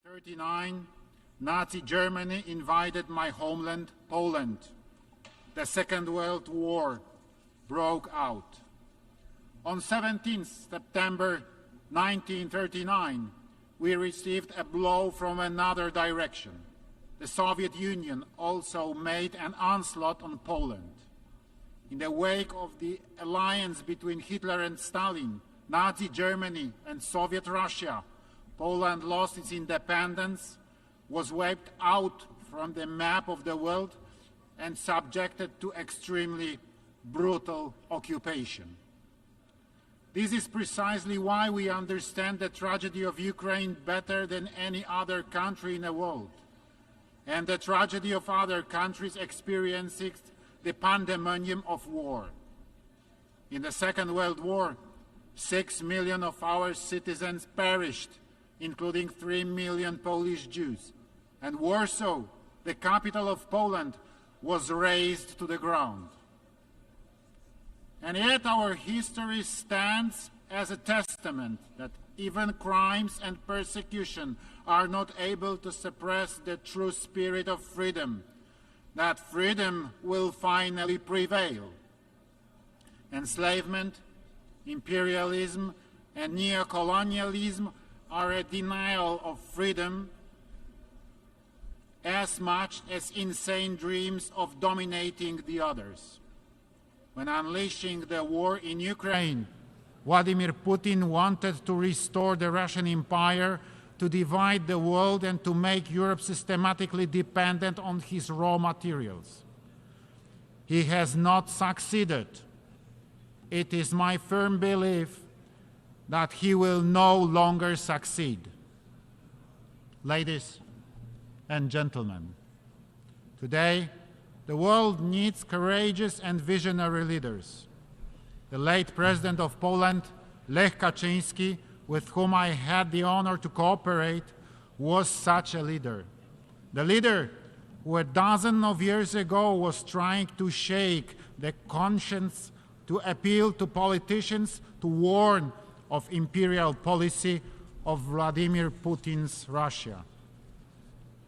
1939, Nazi Germany invaded my homeland, Poland. The Second World War broke out. On 17 September 1939, we received a blow from another direction. The Soviet Union also made an onslaught on Poland. In the wake of the alliance between Hitler and Stalin, Nazi Germany and Soviet Russia, Poland lost its independence, was wiped out from the map of the world, and subjected to extremely brutal occupation. This is precisely why we understand the tragedy of Ukraine better than any other country in the world, and the tragedy of other countries experiencing the pandemonium of war. In the Second World War, 6 million of our citizens perished, including 3 million Polish Jews, and Warsaw, the capital of Poland, was razed to the ground. And yet our history stands as a testament that even crimes and persecution are not able to suppress the true spirit of freedom, that freedom will finally prevail. Enslavement, imperialism, and neocolonialism are a denial of freedom as much as insane dreams of dominating the others. When unleashing the war in Ukraine, Vladimir Putin wanted to restore the Russian Empire, to divide the world, and to make Europe systematically dependent on his raw materials. He has not succeeded. It is my firm belief that he will no longer succeed. Ladies and gentlemen, today the world needs courageous and visionary leaders. The late President of Poland, Lech Kaczyński, with whom I had the honor to cooperate, was such a leader. The leader who a dozen of years ago was trying to shake the conscience, to appeal to politicians, to warn of imperial policy of Vladimir Putin's Russia.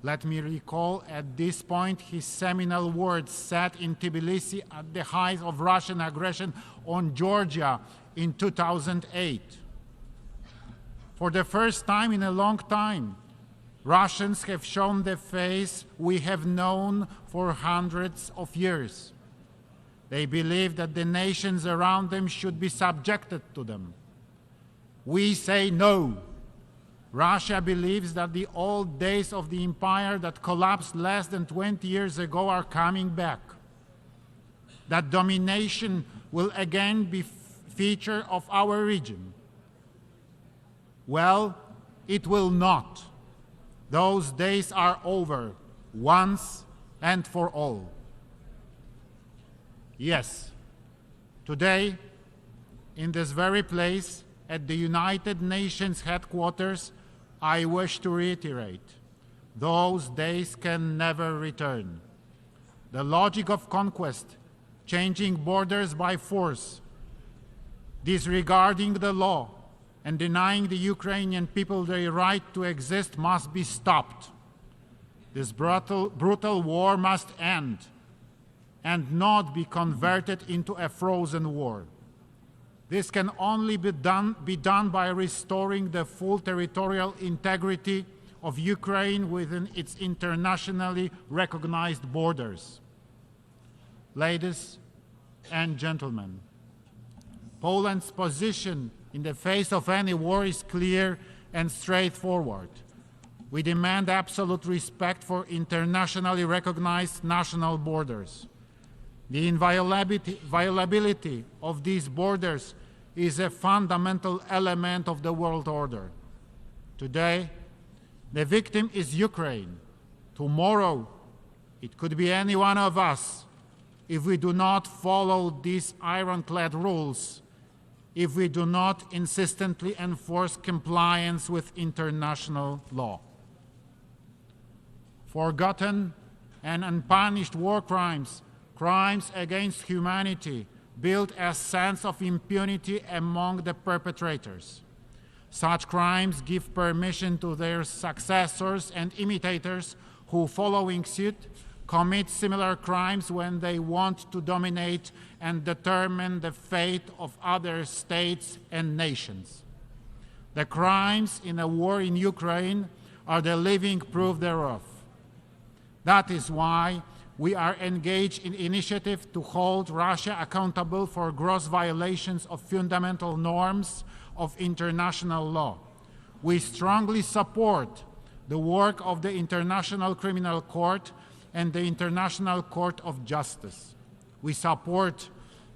Let me recall at this point his seminal words said in Tbilisi at the height of Russian aggression on Georgia in 2008. For the first time in a long time, Russians have shown the face we have known for hundreds of years. They believe that the nations around them should be subjected to them. We say no. Russia believes that the old days of the empire that collapsed less than 20 years ago are coming back. That domination will again be feature of our region. Well, it will not. Those days are over, once and for all. Yes, today, in this very place, at the United Nations headquarters, I wish to reiterate, those days can never return. The logic of conquest, changing borders by force, disregarding the law, and denying the Ukrainian people their right to exist must be stopped. This brutal war must end and not be converted into a frozen war. This can only be done by restoring the full territorial integrity of Ukraine within its internationally recognized borders. Ladies and gentlemen, Poland's position in the face of any war is clear and straightforward. We demand absolute respect for internationally recognized national borders. The inviolability of these borders is a fundamental element of the world order. Today, the victim is Ukraine. Tomorrow, it could be any one of us if we do not follow these ironclad rules, if we do not insistently enforce compliance with international law. Forgotten and unpunished war crimes, crimes against humanity, build a sense of impunity among the perpetrators. Such crimes give permission to their successors and imitators who, following suit, commit similar crimes when they want to dominate and determine the fate of other states and nations. The crimes in a war in Ukraine are the living proof thereof. That is why we are engaged in initiative to hold Russia accountable for gross violations of fundamental norms of international law. We strongly support the work of the International Criminal Court and the International Court of Justice. We support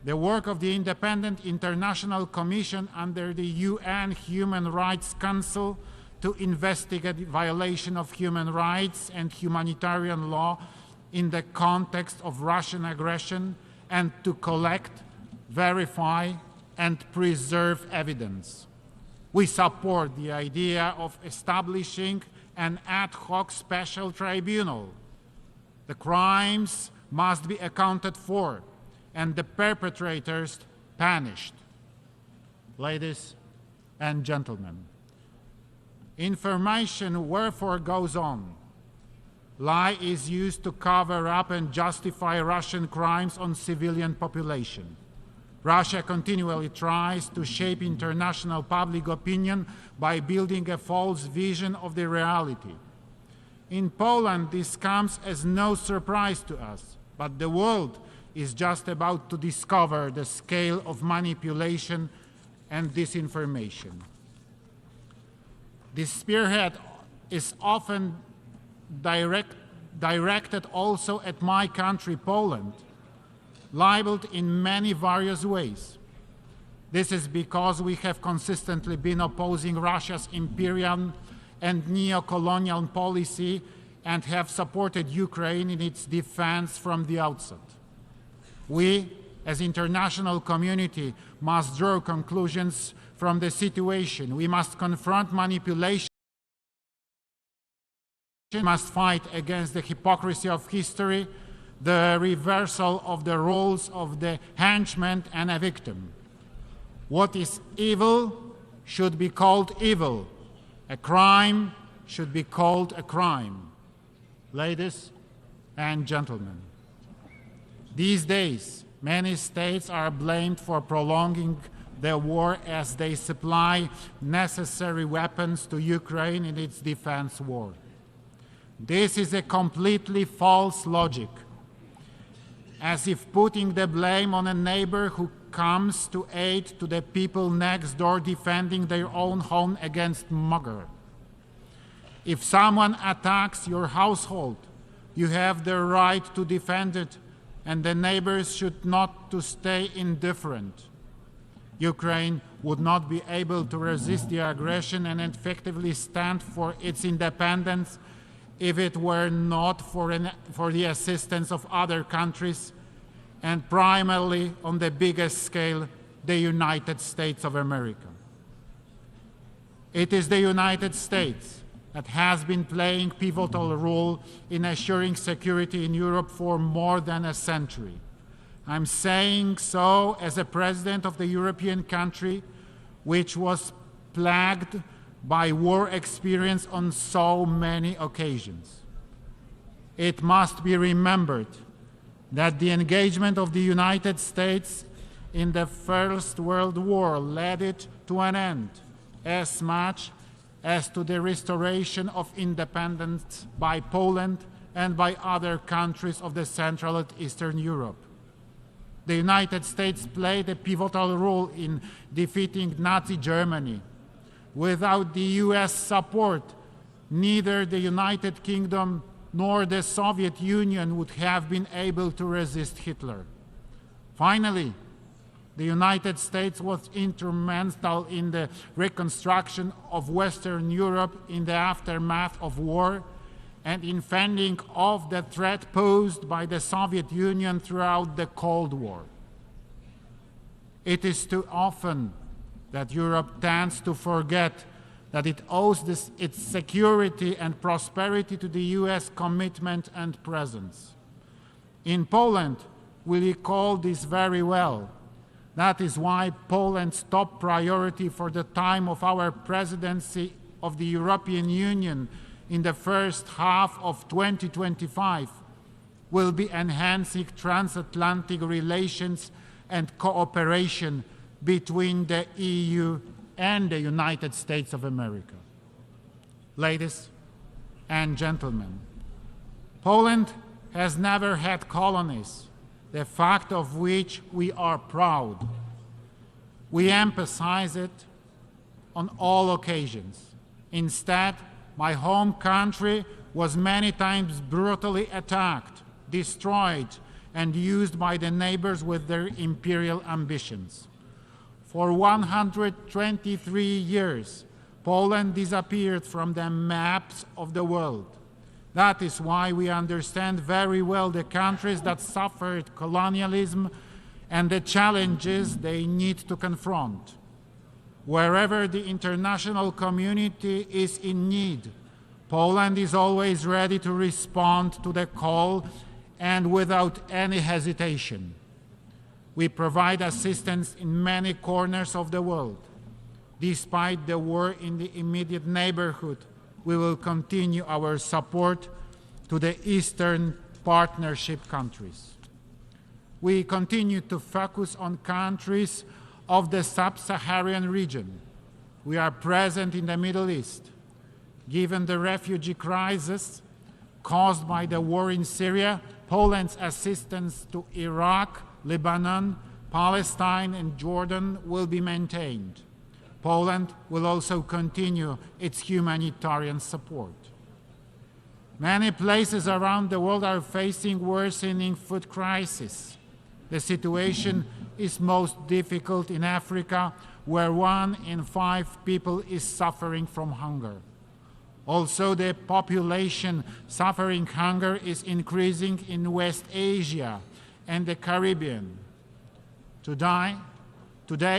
the work of the Independent International Commission under the UN Human Rights Council to investigate violation of human rights and humanitarian law in the context of Russian aggression and to collect, verify, and preserve evidence. We support the idea of establishing an ad hoc special tribunal. The crimes must be accounted for and the perpetrators punished. Ladies and gentlemen, information wherefore goes on. Lie is used to cover up and justify Russian crimes on civilian population. Russia continually tries to shape international public opinion by building a false vision of the reality. In Poland, this comes as no surprise to us, but the world is just about to discover the scale of manipulation and disinformation. This spearhead is often directed also at my country, Poland, labeled in many various ways. This is because we have consistently been opposing Russia's imperial and neo-colonial policy and have supported Ukraine in its defense from the outset. We, as international community, must draw conclusions from the situation. We must confront manipulation. We must fight against the hypocrisy of history, the reversal of the roles of the henchman and a victim. What is evil should be called evil. A crime should be called a crime. Ladies and gentlemen, these days, many states are blamed for prolonging the war as they supply necessary weapons to Ukraine in its defense war. This is a completely false logic, as if putting the blame on a neighbor who comes to aid to the people next door defending their own home against mugger. If someone attacks your household, you have the right to defend it, and the neighbors should not to stay indifferent. Ukraine would not be able to resist the aggression and effectively stand for its independence if it were not for the assistance of other countries, and primarily on the biggest scale, the United States of America. It is the United States that has been playing a pivotal role in assuring security in Europe for more than a century. I'm saying so as a president of the European country which was plagued by war experience on so many occasions. It must be remembered that the engagement of the United States in the First World War led it to an end, as much as to the restoration of independence by Poland and by other countries of the Central and Eastern Europe. The United States played a pivotal role in defeating Nazi Germany. Without the US support, neither the United Kingdom nor the Soviet Union would have been able to resist Hitler. Finally, the United States was instrumental in the reconstruction of Western Europe in the aftermath of war and in fending off the threat posed by the Soviet Union throughout the Cold War. It is too often that Europe tends to forget that it owes its security and prosperity to the US commitment and presence. In Poland, we recall this very well. That is why Poland's top priority for the time of our presidency of the European Union in the first half of 2025 will be enhancing transatlantic relations and cooperation between the EU and the United States of America. Ladies and gentlemen, Poland has never had colonies, the fact of which we are proud. We emphasize it on all occasions. Instead, my home country was many times brutally attacked, destroyed, and used by the neighbors with their imperial ambitions. For 123 years, Poland disappeared from the maps of the world. That is why we understand very well the countries that suffered colonialism and the challenges they need to confront. Wherever the international community is in need, Poland is always ready to respond to the call and without any hesitation. We provide assistance in many corners of the world. Despite the war in the immediate neighborhood, we will continue our support to the Eastern Partnership countries. We continue to focus on countries of the sub-Saharan region. We are present in the Middle East. Given the refugee crisis caused by the war in Syria, Poland's assistance to Iraq, Lebanon, Palestine, and Jordan will be maintained. Poland will also continue its humanitarian support. Many places around the world are facing worsening food crisis. The situation is most difficult in Africa, where 1 in 5 people is suffering from hunger. Also, the population suffering hunger is increasing in West Asia and the Caribbean. Today,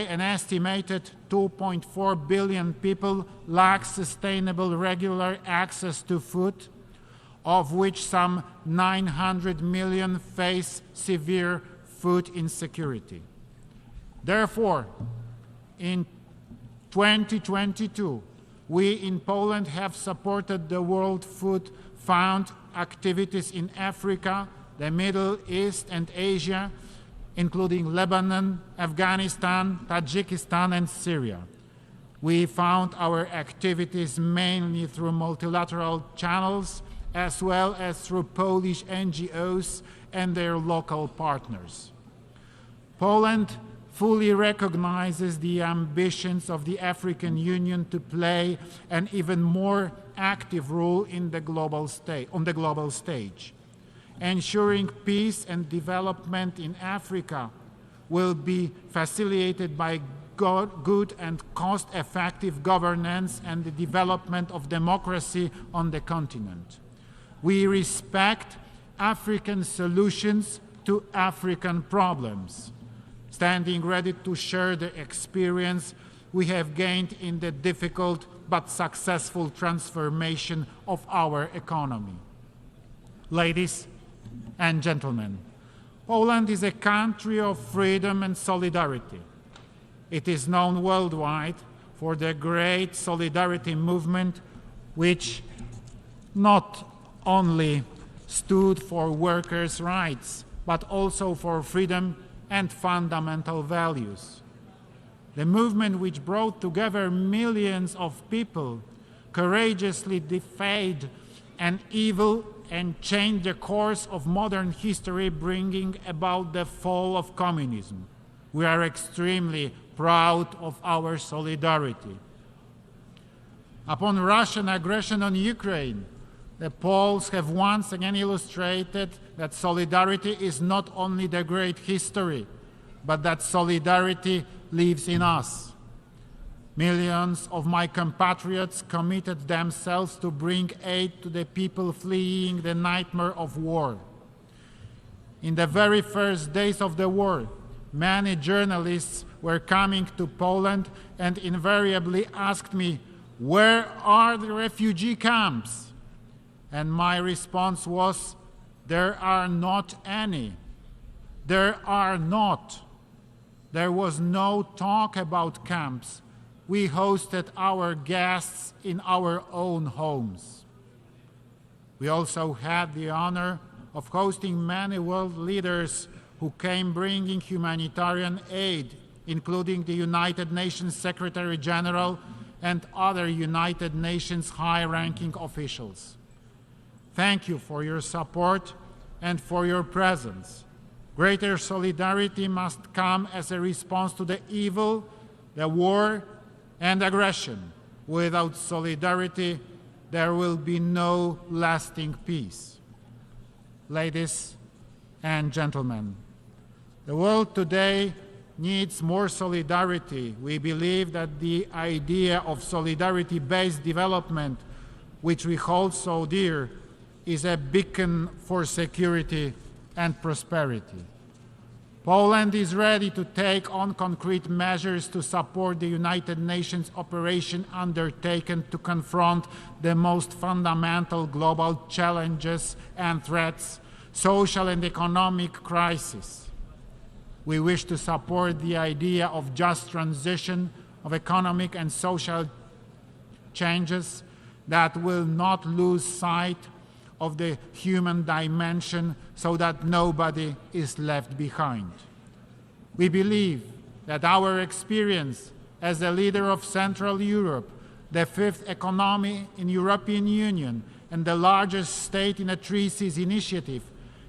an estimated 2.4 billion people lack sustainable regular access to food, of which some 900 million face severe food insecurity. Therefore, in 2022, we in Poland have supported the World Food Fund activities in Africa, the Middle East, and Asia, including Lebanon, Afghanistan, Tajikistan, and Syria. We found our activities mainly through multilateral channels, as well as through Polish NGOs and their local partners. Poland fully recognizes the ambitions of the African Union to play an even more active role in the on the global stage. Ensuring peace and development in Africa will be facilitated by good and cost-effective governance and the development of democracy on the continent. We respect African solutions to African problems, standing ready to share the experience we have gained in the difficult but successful transformation of our economy. Ladies and gentlemen, Poland is a country of freedom and solidarity. It is known worldwide for the great solidarity movement, which not only stood for workers' rights, but also for freedom and fundamental values. The movement which brought together millions of people courageously defied an evil and changed the course of modern history, bringing about the fall of communism. We are extremely proud of our solidarity. Upon Russian aggression on Ukraine, the Poles have once again illustrated that solidarity is not only the great history, but that solidarity lives in us. Millions of my compatriots committed themselves to bring aid to the people fleeing the nightmare of war. In the very first days of the war, many journalists were coming to Poland and invariably asked me, "Where are the refugee camps?" And my response was, "There are not any. There are not." There was no talk about camps. We hosted our guests in our own homes. We also had the honor of hosting many world leaders who came bringing humanitarian aid, including the United Nations Secretary General and other United Nations high-ranking officials. Thank you for your support and for your presence. Greater solidarity must come as a response to the evil, the war, and aggression. Without solidarity, there will be no lasting peace. Ladies and gentlemen, the world today needs more solidarity. We believe that the idea of solidarity-based development, which we hold so dear, is a beacon for security and prosperity. Poland is ready to take on concrete measures to support the United Nations operation undertaken to confront the most fundamental global challenges and threats, social and economic crisis. We wish to support the idea of just transition of economic and social changes that will not lose sight of the human dimension so that nobody is left behind. We believe that our experience as a leader of Central Europe, the fifth economy in the European Union, and the largest state in a Three Seas initiative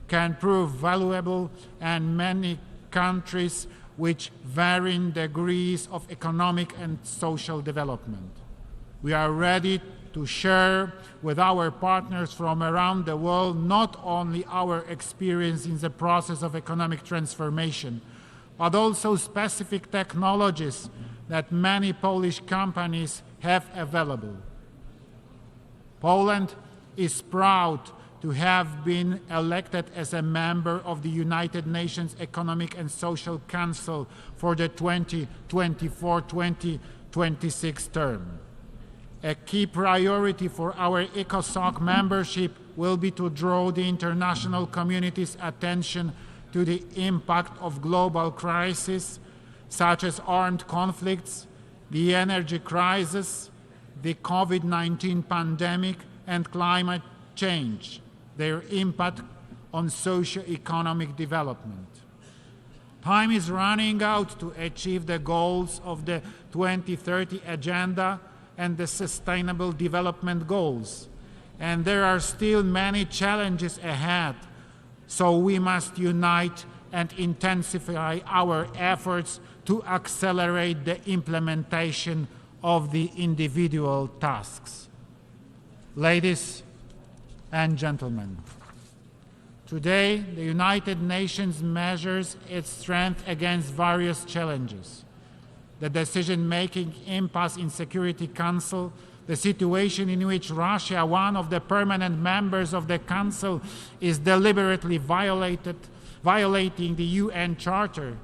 can prove valuable, and many countries which varying degrees of economic and social development. We are ready to share with our partners from around the world not only our experience in the process of economic transformation, but also specific technologies that many Polish companies have available. Poland is proud to have been elected as a member of the United Nations Economic and Social Council for the 2024-2026 term. A key priority for our ECOSOC membership will be to draw the international community's attention to the impact of global crises such as armed conflicts, the energy crisis, the COVID-19 pandemic, and climate change, their impact on socio-economic development. Time is running out to achieve the goals of the 2030 Agenda and the Sustainable Development Goals, and there are still many challenges ahead, so we must unite and intensify our efforts to accelerate the implementation of the individual tasks. Ladies and gentlemen, today the United Nations measures its strength against various challenges. The decision-making impasse in Security Council, the situation in which Russia, one of the permanent members of the Council, is deliberately violating the UN Charter.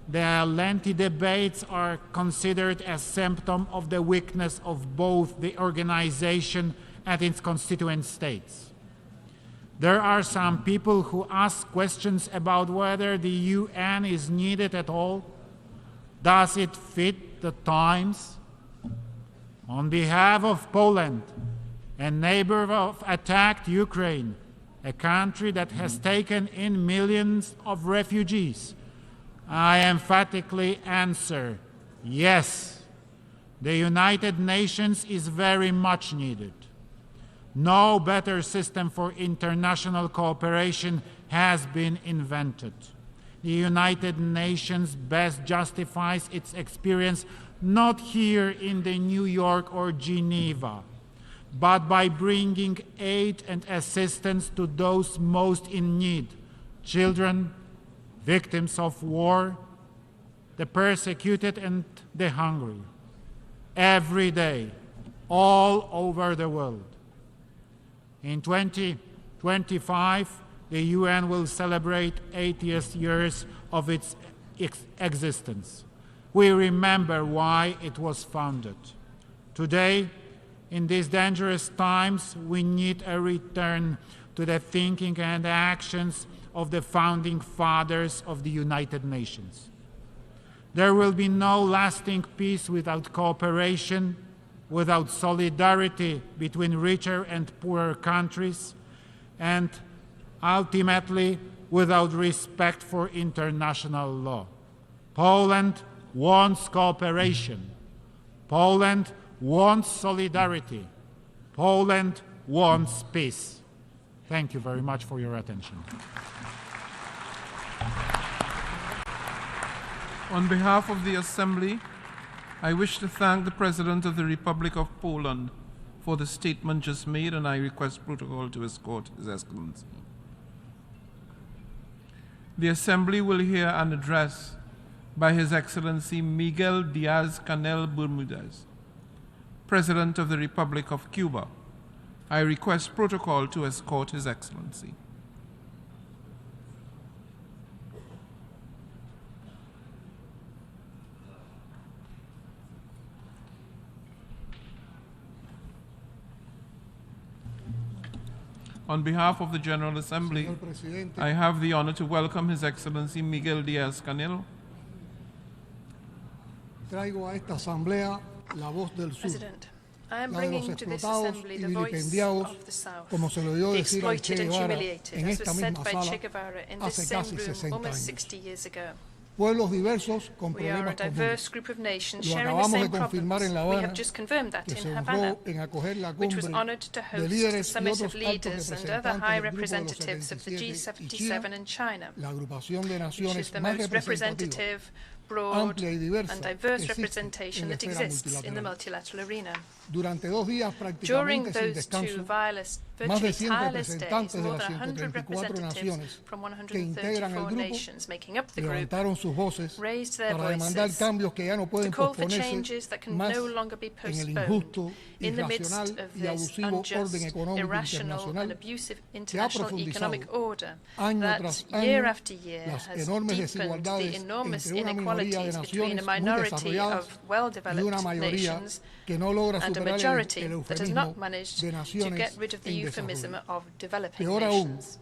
The lengthy debates are considered a symptom of the weakness of both the organization and its constituent states. There are some people who ask questions about whether the UN is needed at all. Does it fit the times? On behalf of Poland, a neighbor of attacked Ukraine, a country that has taken in millions of refugees, I emphatically answer, yes, the United Nations is very much needed. No better system for international cooperation has been invented. The United Nations best justifies its experience not here in the New York or Geneva, but by bringing aid and assistance to those most in need, children, victims of war, the persecuted and the hungry, every day, all over the world. In 2025, the UN will celebrate 80 years of its existence. We remember why it was founded. Today, in these dangerous times, we need a return to the thinking and actions of the founding fathers of the United Nations. There will be no lasting peace without cooperation, without solidarity between richer and poorer countries, and ultimately without respect for international law. Poland wants cooperation. Poland wants solidarity. Poland wants peace. Thank you very much for your attention. On behalf of the Assembly, I wish to thank the President of the Republic of Poland for the statement just made, and I request protocol to escort His Excellency. The Assembly will hear an address by His Excellency Miguel Díaz-Canel Bermudez, President of the Republic of Cuba. I request protocol to escort His Excellency. On behalf of the General Assembly, I have the honor to welcome His Excellency Miguel Díaz-Canel. Traigo a esta asamblea la voz del sur, President, I am la de los bringing to this explotados assembly y the voice vilipendiados, of the South, como se lo oyó the decir al Che exploited and Guevara humiliated, en as esta was said misma by sala Che Guevara in this hace same casi room 60 almost años. 60 years ago. Pueblos diversos con We are a problemas diverse comunes. group of nations Lo sharing the acabamos same de confirmar problems. en La We Habana, have just confirmed that que in se Havana, honró en acoger la which was cumbre honoured to de host the líderes y summit of otros altos leaders and other high representantes del Grupo de los representatives of the 77 y China, G77 and China, la agrupación de which naciones is the más most representativa, representative, broad amplia y diversa and diverse existe representation en la that esfera exists in the multilateral. multilateral arena. Durante 2 días During prácticamente sin those two descanso, virtually más de 100 tireless days, representantes de more las than 100 134 naciones representatives from que integran el 134 grupo nations making up the group levantaron sus voces raised their para demandar voices cambios que ya no to pueden call for posponerse changes that can más no longer be en el postponed injusto, in the midst irracional of y this abusivo orden unjust, económico irrational and internacional abusive que ha international profundizado economic order año that tras year año after year las has enormes deepened the desigualdades enormous entre una minoría de inequalities between a naciones muy minority desarrolladas of y una well-developed mayoría nations que no logra and a superar majority el that has eufemismo not managed de to naciones get rid of the en euphemism desarrollo. of developing Peor aún, nations.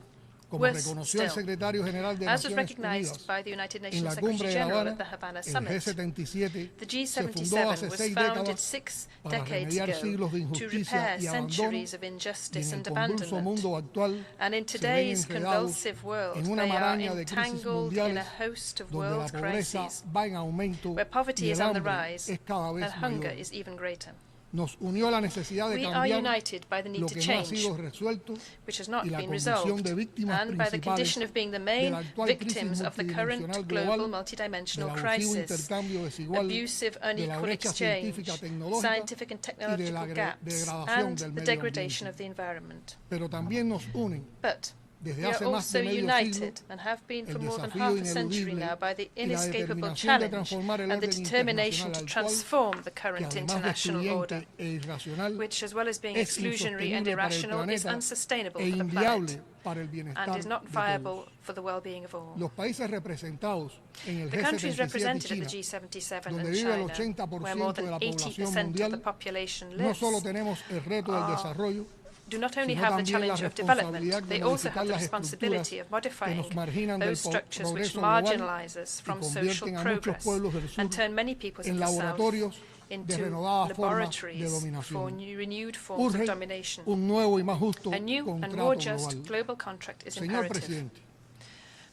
como Worse reconoció el still, secretario general de as was Naciones recognized Unidas by the United en Nations la Secretary cumbre de La General Habana, at the Havana el Summit, G77 the se fundó G77 hace was 6 founded décadas 6 para decades remediar ago siglos de to injusticia repair y abandono centuries of y injustice en el and convulso abandonment. mundo actual And in se ven today's enredados convulsive world, en una they are maraña de crisis entangled in a mundiales host of donde la world pobreza crises, va en aumento where poverty y is el on the hambre rise es cada vez and hunger mayor. is even greater. Nos unió la necesidad de We are cambiar united by the need lo to que no ha change, sido resuelto which has not y la been condición resolved, de víctimas and by the principales condition of being the de main la actual victims crisis of the current multidimensional global global, multidimensional del abusivo crisis, intercambio desigual, abusive de la unequal brecha exchange, científica tecnológica scientific and y de technological la gaps, degradación and del the medio degradation ambiente. of the environment. Pero también nos unen But desde we are hace más also de medio united siglo and have been for el more than desafío half a century ineludible now by the y la inescapable determinación de challenge transformar el and the orden determination internacional to actual, transform the que current además de international order, excluyente e irracional, which, as well as being es exclusionary and insostenible para el irrational, is planeta unsustainable e for the inviable planet para el bienestar and is not de viable todos. for the well-being of all. Los países representados en el The countries G77 y represented at the China, G77 donde and vive el China, where more 80% de than la población 80% of the mundial, population no lives, solo tenemos el reto del desarrollo, do not only sino have the también la challenge of responsabilidad development, de they also modificar have the las responsibility of estructuras que modifying nos marginan del those structures which progreso global marginalize us y from social convierten a muchos progress pueblos del sur and turn many peoples en of the South laboratorios de into renovadas formas de laboratories for dominación. renewed forms of Urge domination. un nuevo y más justo A new and contrato more just global. global contract is Señor imperative. presidente,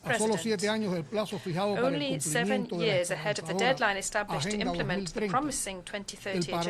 a solo 7 años del plazo fijado para el Only 7 cumplimiento de la years ahead of the esperanzadora deadline established to Agenda implement the 2030, promising 2030 el agenda,